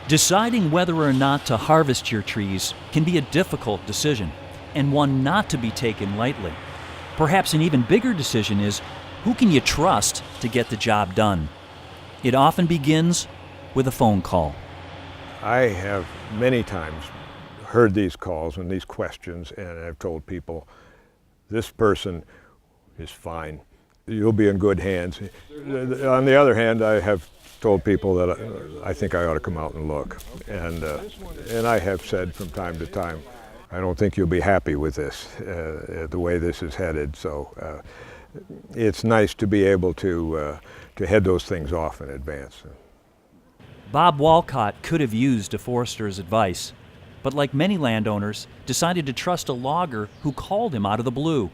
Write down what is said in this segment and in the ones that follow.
Deciding whether or not to harvest your trees can be a difficult decision, and one not to be taken lightly. Perhaps an even bigger decision is, who can you trust to get the job done? It often begins with a phone call. I have many times heard these calls and these questions, and I've told people, this person is fine. You'll be in good hands. On the other hand, I have told people that I think I ought to come out and look. And I have said from time to time, I don't think you'll be happy with this, the way this is headed. So it's nice to be able to head those things off in advance. Bob Walcott could have used a forester's advice, but like many landowners, decided to trust a logger who called him out of the blue.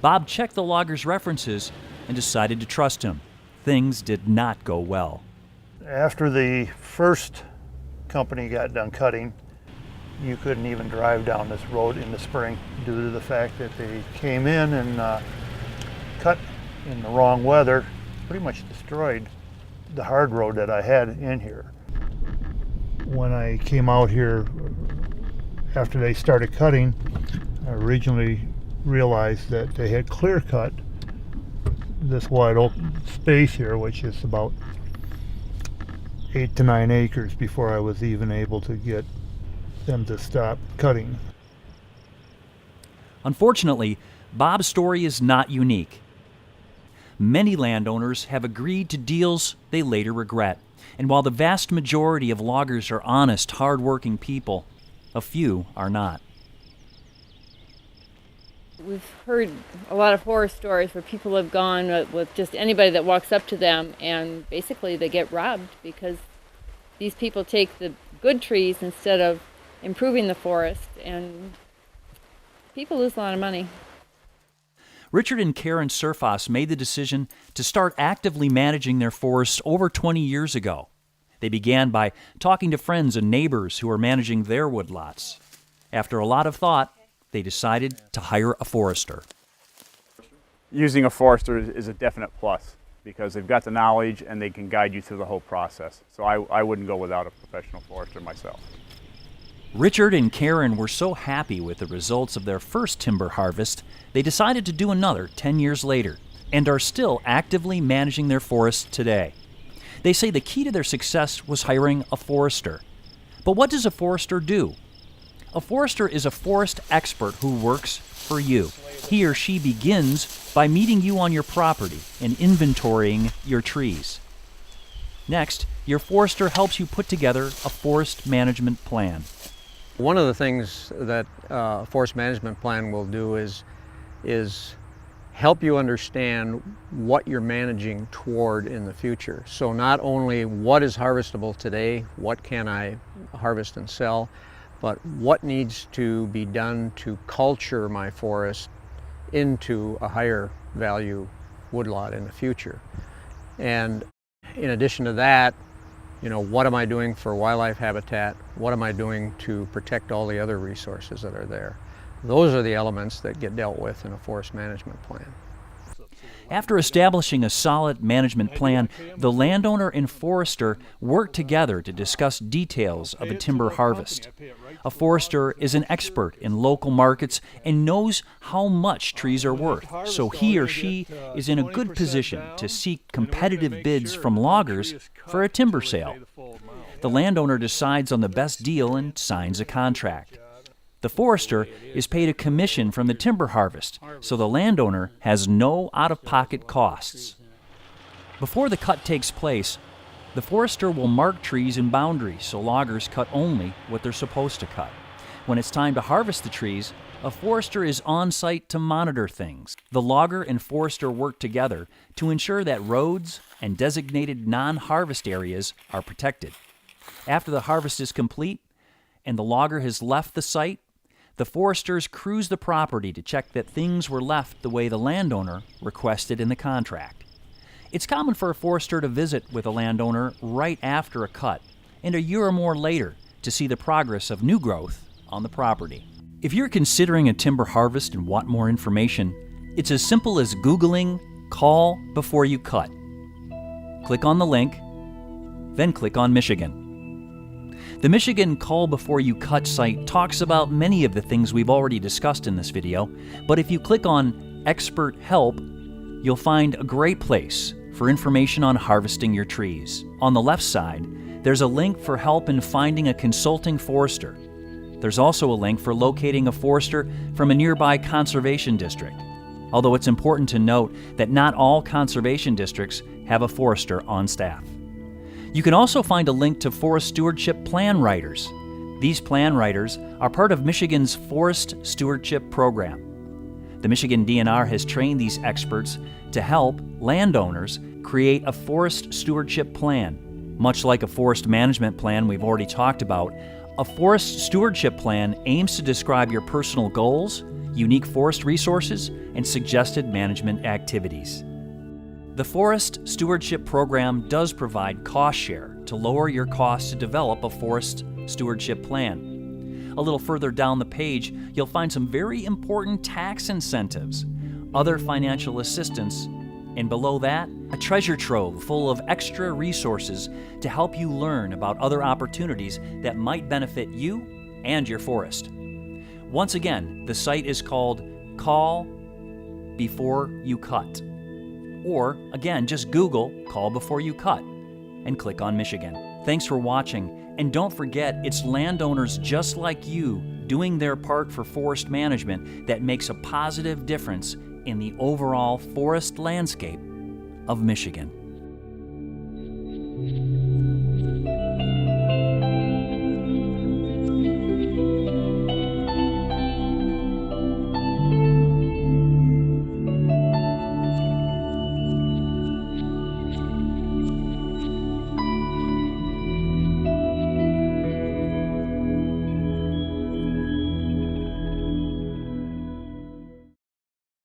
Bob checked the logger's references and decided to trust him. Things did not go well. After the first company got done cutting, you couldn't even drive down this road in the spring due to the fact that they came in and cut in the wrong weather, pretty much destroyed the hard road that I had in here. When I came out here after they started cutting, I originally realized that they had clear cut this wide open space here, which is about 8 to 9 acres before I was even able to get them to stop cutting. Unfortunately, Bob's story is not unique. Many landowners have agreed to deals they later regret. And while the vast majority of loggers are honest, hard-working people, a few are not. We've heard a lot of horror stories where people have gone with just anybody that walks up to them, and basically they get robbed because these people take the good trees instead of improving the forest, and people lose a lot of money. Richard and Karen Surfass made the decision to start actively managing their forests over 20 years ago. They began by talking to friends and neighbors who were managing their woodlots. After a lot of thought, they decided to hire a forester. Using a forester is a definite plus because they've got the knowledge and they can guide you through the whole process. So I wouldn't go without a professional forester myself. Richard and Karen were so happy with the results of their first timber harvest, they decided to do another 10 years later and are still actively managing their forests today. They say the key to their success was hiring a forester. But what does a forester do? A forester is a forest expert who works for you. He or she begins by meeting you on your property and inventorying your trees. Next, your forester helps you put together a forest management plan. One of the things that a forest management plan will do is help you understand what you're managing toward in the future. So not only what is harvestable today, what can I harvest and sell, but what needs to be done to culture my forest into a higher value woodlot in the future. And in addition to that, what am I doing for wildlife habitat? What am I doing to protect all the other resources that are there? Those are the elements that get dealt with in a forest management plan. After establishing a solid management plan, the landowner and forester work together to discuss details of a timber harvest. A forester is an expert in local markets and knows how much trees are worth, so he or she is in a good position to seek competitive bids from loggers for a timber sale. The landowner decides on the best deal and signs a contract. The forester is paid a commission from the timber harvest, so the landowner has no out-of-pocket costs. Before the cut takes place, the forester will mark trees and boundaries so loggers cut only what they're supposed to cut. When it's time to harvest the trees, a forester is on site to monitor things. The logger and forester work together to ensure that roads and designated non-harvest areas are protected. After the harvest is complete and the logger has left the site, the foresters cruise the property to check that things were left the way the landowner requested in the contract. It's common for a forester to visit with a landowner right after a cut and a year or more later to see the progress of new growth on the property. If you're considering a timber harvest and want more information, it's as simple as Googling "call before you cut." Click on the link, then click on Michigan. The Michigan Call Before You Cut site talks about many of the things we've already discussed in this video, but if you click on Expert Help, you'll find a great place for information on harvesting your trees. On the left side, there's a link for help in finding a consulting forester. There's also a link for locating a forester from a nearby conservation district, although it's important to note that not all conservation districts have a forester on staff. You can also find a link to forest stewardship plan writers. These plan writers are part of Michigan's Forest Stewardship Program. The Michigan DNR has trained these experts to help landowners create a forest stewardship plan. Much like a forest management plan we've already talked about, a forest stewardship plan aims to describe your personal goals, unique forest resources, and suggested management activities. The Forest Stewardship Program does provide cost share to lower your costs to develop a forest stewardship plan. A little further down the page, you'll find some very important tax incentives, other financial assistance, and below that, a treasure trove full of extra resources to help you learn about other opportunities that might benefit you and your forest. Once again, the site is called Call Before You Cut. Or, again, just Google Call Before You Cut and click on Michigan. Thanks for watching, and don't forget, it's landowners just like you doing their part for forest management that makes a positive difference in the overall forest landscape of Michigan.